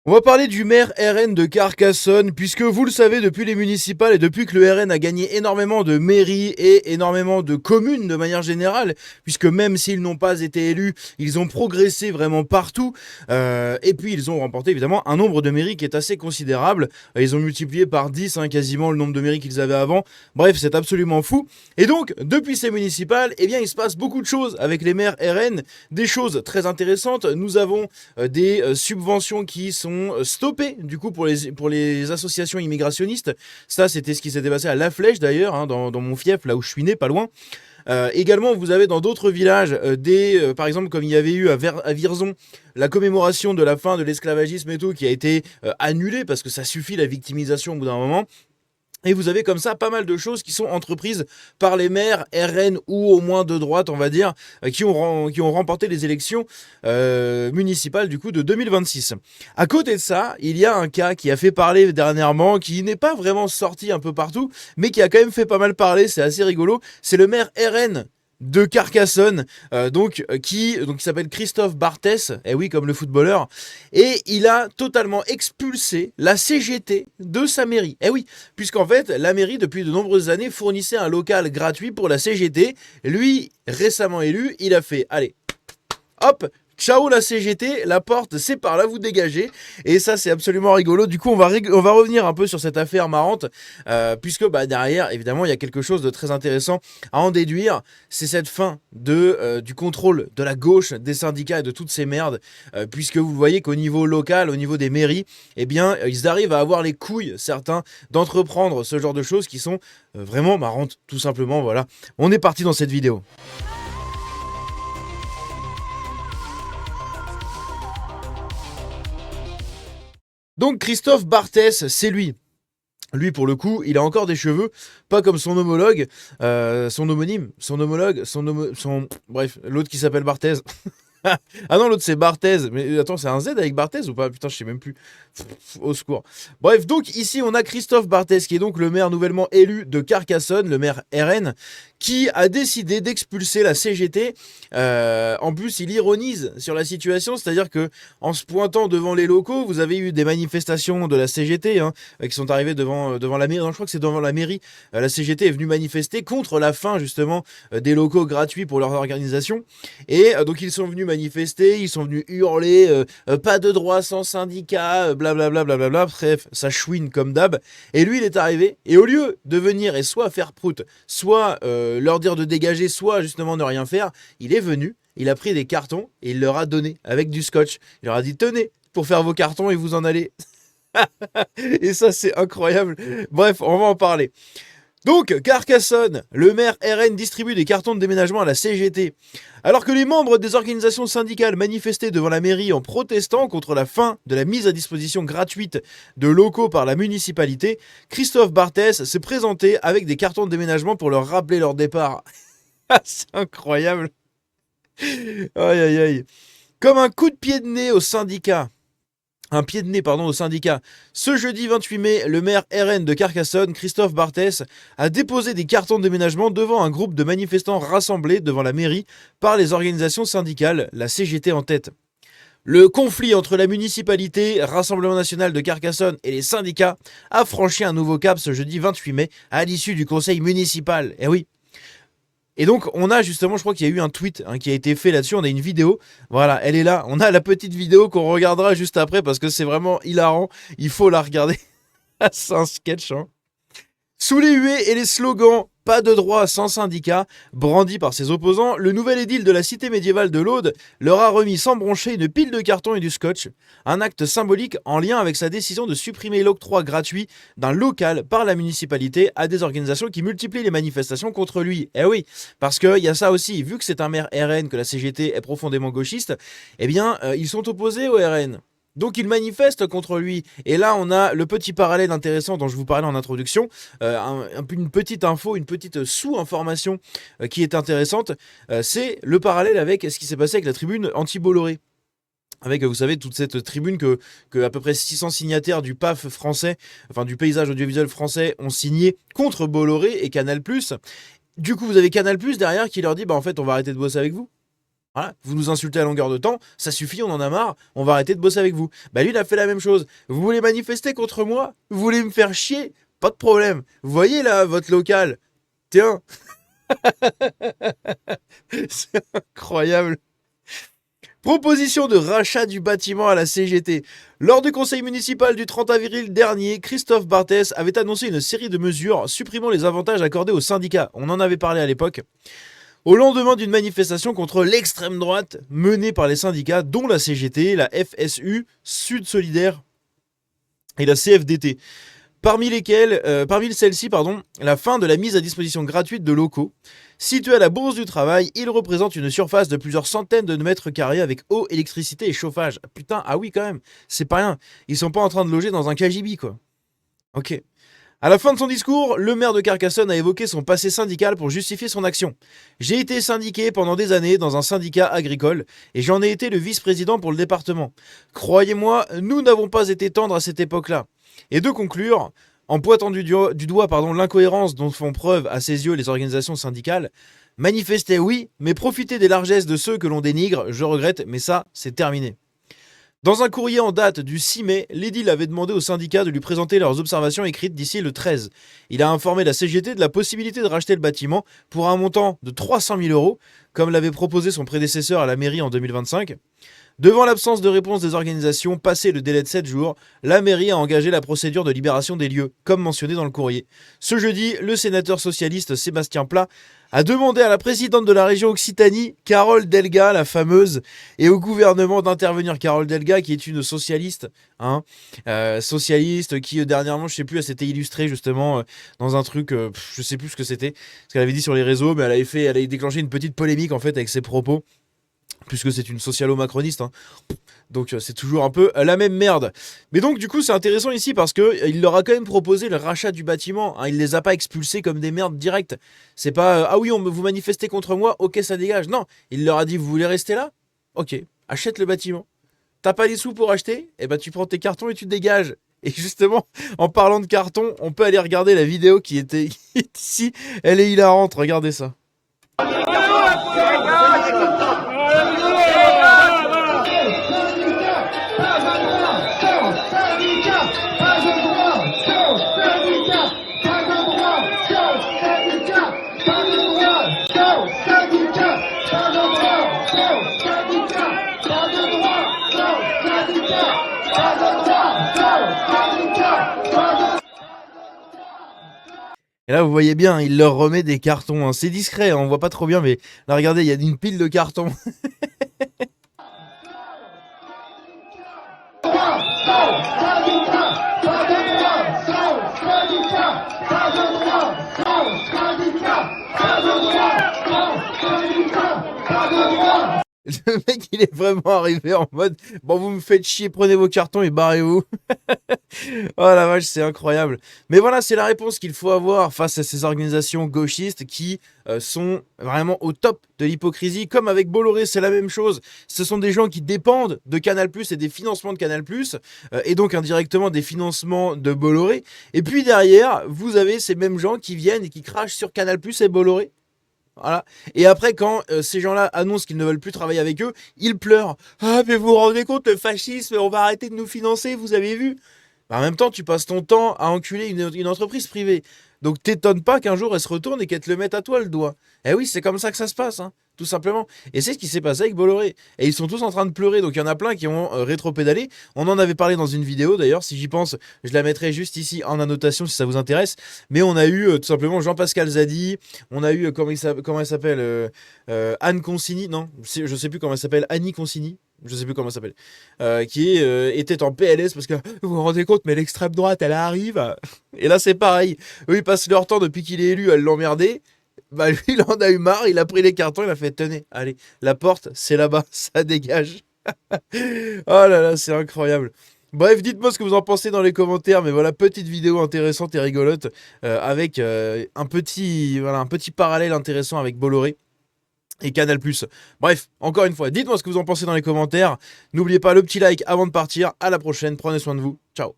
On va parler du maire RN de Carcassonne, puisque vous le savez, depuis les municipales et depuis que le RN a gagné énormément de mairies et énormément de communes de manière générale, puisque même s'ils n'ont pas été élus, ils ont progressé vraiment partout, et puis ils ont remporté évidemment un nombre de mairies qui est assez considérable. Ils ont multiplié par 10 quasiment le nombre de mairies qu'ils avaient avant. Bref, c'est absolument fou. Et donc, depuis ces municipales, eh bien, il se passe beaucoup de choses avec les maires RN, des choses très intéressantes. Nous avons des subventions qui sont stoppées du coup pour les associations immigrationnistes. Ça, c'était ce qui s'était passé à La Flèche d'ailleurs, dans mon fief, là où je suis né, pas loin. Également, vous avez dans d'autres villages par exemple, comme il y avait eu à Vierzon, la commémoration de la fin de l'esclavagisme et tout, qui a été annulée parce que ça suffit la victimisation au bout d'un moment. Et vous avez comme ça pas mal de choses qui sont entreprises par les maires RN ou au moins de droite, on va dire, qui ont remporté les élections municipales du coup de 2026. À côté de ça, il y a un cas qui a fait parler dernièrement, qui n'est pas vraiment sorti un peu partout, mais qui a quand même fait pas mal parler, c'est assez rigolo. C'est le maire RN de Carcassonne, qui s'appelle Christophe Barthès, et oui, comme le footballeur, et il a totalement expulsé la CGT de sa mairie. Et oui, puisqu'en fait, la mairie, depuis de nombreuses années, fournissait un local gratuit pour la CGT. Lui, récemment élu, il a fait, allez, hop, ciao la CGT, la porte c'est par là, vous dégagez. Et ça c'est absolument rigolo. Du coup on va revenir un peu sur cette affaire marrante, puisque derrière évidemment il y a quelque chose de très intéressant à en déduire. C'est cette fin du contrôle de la gauche, des syndicats et de toutes ces merdes, puisque vous voyez qu'au niveau local, au niveau des mairies, eh bien ils arrivent à avoir les couilles, certains, d'entreprendre ce genre de choses qui sont vraiment marrantes, tout simplement. Voilà, on est parti dans cette vidéo. Donc Christophe Barthès, c'est lui. Lui, pour le coup, il a encore des cheveux, pas comme son homologue, son homonyme, son homologue, bref, l'autre qui s'appelle Barthez. Ah non, l'autre c'est Barthez. Mais attends, c'est un Z avec Barthez ou pas? Putain, je sais même plus. Au secours. Bref, donc ici on a Christophe Barthez, qui est donc le maire nouvellement élu de Carcassonne, le maire RN, qui a décidé d'expulser la CGT. En plus, il ironise sur la situation, c'est-à-dire que en se pointant devant les locaux, vous avez eu des manifestations de la CGT qui sont arrivées devant la mairie. Non, je crois que c'est devant la mairie. La CGT est venue manifester contre la fin justement des locaux gratuits pour leur organisation. Et donc ils sont venus manifester, ils sont venus hurler pas de droit sans syndicat, blablabla, blablabla. Bref, ça chouine comme d'hab. Et lui, il est arrivé, et au lieu de venir et soit faire prout, soit leur dire de dégager, soit justement ne rien faire, il est venu, il a pris des cartons et il leur a donné avec du scotch. Il leur a dit tenez, pour faire vos cartons et vous en allez. Et ça, c'est incroyable. Bref, on va en parler. Donc, Carcassonne, le maire RN distribue des cartons de déménagement à la CGT. Alors que les membres des organisations syndicales manifestaient devant la mairie en protestant contre la fin de la mise à disposition gratuite de locaux par la municipalité, Christophe Barthès s'est présenté avec des cartons de déménagement pour leur rappeler leur départ. C'est incroyable. Aïe aïe aïe. Comme un coup de pied de nez au syndicat. Un pied de nez, pardon, au syndicat. Ce jeudi 28 mai, le maire RN de Carcassonne, Christophe Barthès, a déposé des cartons de déménagement devant un groupe de manifestants rassemblés devant la mairie par les organisations syndicales, la CGT en tête. Le conflit entre la municipalité, Rassemblement national de Carcassonne et les syndicats a franchi un nouveau cap ce jeudi 28 mai à l'issue du conseil municipal. Eh oui. Et donc, on a justement, je crois qu'il y a eu un tweet qui a été fait là-dessus. On a une vidéo. Voilà, elle est là. On a la petite vidéo qu'on regardera juste après parce que c'est vraiment hilarant. Il faut la regarder. C'est un sketch. Sous les huées et les slogans pas de droit sans syndicat, brandis par ses opposants, le nouvel édile de la cité médiévale de l'Aude leur a remis sans broncher une pile de cartons et du scotch, un acte symbolique en lien avec sa décision de supprimer l'octroi gratuit d'un local par la municipalité à des organisations qui multiplient les manifestations contre lui. Eh oui, parce qu'il y a ça aussi, vu que c'est un maire RN, que la CGT est profondément gauchiste, eh bien, ils sont opposés au RN. Donc il manifeste contre lui. Et là, on a le petit parallèle intéressant dont je vous parlais en introduction, une petite info, une petite sous-information qui est intéressante. C'est le parallèle avec ce qui s'est passé avec la tribune anti-Bolloré. Avec, vous savez, toute cette tribune que à peu près 600 signataires du PAF français, enfin du paysage audiovisuel français, ont signé contre Bolloré et Canal+. Du coup, vous avez Canal+ derrière qui leur dit, en fait, on va arrêter de bosser avec vous. Voilà, vous nous insultez à longueur de temps, ça suffit, on en a marre, on va arrêter de bosser avec vous. Bah lui, il a fait la même chose. Vous voulez manifester contre moi? Vous voulez me faire chier? Pas de problème. Vous voyez là, votre local? Tiens, c'est incroyable. Proposition de rachat du bâtiment à la CGT. Lors du conseil municipal du 30 avril dernier, Christophe Barthès avait annoncé une série de mesures supprimant les avantages accordés aux syndicats. On en avait parlé à l'époque. Au lendemain d'une manifestation contre l'extrême droite menée par les syndicats, dont la CGT, la FSU, Sud Solidaire et la CFDT. Parmi celles-ci, la fin de la mise à disposition gratuite de locaux. Situés à la Bourse du Travail, ils représentent une surface de plusieurs centaines de mètres carrés avec eau, électricité et chauffage. Putain, ah oui quand même, c'est pas rien. Ils sont pas en train de loger dans un KGB quoi. Ok. À la fin de son discours, le maire de Carcassonne a évoqué son passé syndical pour justifier son action. J'ai été syndiqué pendant des années dans un syndicat agricole et j'en ai été le vice-président pour le département. Croyez-moi, nous n'avons pas été tendres à cette époque-là. Et de conclure, en pointant du doigt l'incohérence dont font preuve à ses yeux les organisations syndicales, manifester oui, mais profiter des largesses de ceux que l'on dénigre, je regrette, mais ça, c'est terminé. Dans un courrier en date du 6 mai, l'édile avait demandé aux syndicats de lui présenter leurs observations écrites d'ici le 13. Il a informé la CGT de la possibilité de racheter le bâtiment pour un montant de 300 000 euros, comme l'avait proposé son prédécesseur à la mairie en 2025. Devant l'absence de réponse des organisations, passé le délai de 7 jours, la mairie a engagé la procédure de libération des lieux, comme mentionné dans le courrier. Ce jeudi, le sénateur socialiste Sébastien Pla a demandé à la présidente de la région Occitanie, Carole Delga, la fameuse, et au gouvernement d'intervenir. Carole Delga, qui est une socialiste, socialiste qui dernièrement, je sais plus, elle s'était illustrée justement dans un truc, je sais plus ce que c'était, ce qu'elle avait dit sur les réseaux, mais elle a déclenché une petite polémique en fait avec ses propos. Puisque c'est une socialo-macroniste, hein. Donc c'est toujours un peu la même merde. Mais donc du coup c'est intéressant ici parce que il leur a quand même proposé le rachat du bâtiment, hein. Il les a pas expulsés comme des merdes directes. C'est pas ah oui vous manifestez contre moi, ok ça dégage. Non, il leur a dit vous voulez rester là, ok achète le bâtiment. T'as pas les sous pour acheter, et ben tu prends tes cartons et tu te dégages. Et justement, en parlant de carton, on peut aller regarder la vidéo qui est ici. Elle est hilarante, regardez ça. Et là, vous voyez bien, il leur remet des cartons, hein. C'est discret, hein, on voit pas trop bien, mais là, regardez, il y a une pile de cartons. Le mec, il est vraiment arrivé en mode bon, vous me faites chier, prenez vos cartons et barrez-vous. Oh la vache, c'est incroyable. Mais voilà, c'est la réponse qu'il faut avoir face à ces organisations gauchistes qui sont vraiment au top de l'hypocrisie. Comme avec Bolloré, c'est la même chose. Ce sont des gens qui dépendent de Canal+ et des financements de Canal+, et donc indirectement des financements de Bolloré. Et puis derrière, vous avez ces mêmes gens qui viennent et qui crachent sur Canal+ et Bolloré. Voilà. Et après, quand ces gens-là annoncent qu'ils ne veulent plus travailler avec eux, ils pleurent. Ah, mais vous vous rendez compte, le fascisme, on va arrêter de nous financer, vous avez vu? Bah, en même temps, tu passes ton temps à enculer une entreprise privée. Donc t'étonnes pas qu'un jour elle se retourne et qu'elle te le mette à toi le doigt. Eh oui, c'est comme ça que ça se passe, hein, tout simplement. Et c'est ce qui s'est passé avec Bolloré. Et ils sont tous en train de pleurer, donc il y en a plein qui ont rétro-pédalé. On en avait parlé dans une vidéo d'ailleurs, si j'y pense, je la mettrai juste ici en annotation si ça vous intéresse. Mais on a eu tout simplement Jean-Pascal Zadi, on a eu, comment elle s'appelle Anne Consigny, non, je sais plus comment elle s'appelle, Annie Consigny. Je sais plus comment elle s'appelle, qui était en PLS parce que vous vous rendez compte, mais l'extrême droite elle arrive. Et là c'est pareil, eux ils passent leur temps depuis qu'il est élu à l'emmerder. Bah lui il en a eu marre, il a pris les cartons, il a fait tenez, allez, la porte c'est là-bas, ça dégage. Oh là là, c'est incroyable. Bref, dites-moi ce que vous en pensez dans les commentaires, mais voilà, petite vidéo intéressante et rigolote avec un petit parallèle intéressant avec Bolloré et Canal+. Bref, encore une fois, dites-moi ce que vous en pensez dans les commentaires. N'oubliez pas le petit like avant de partir. À la prochaine, prenez soin de vous. Ciao.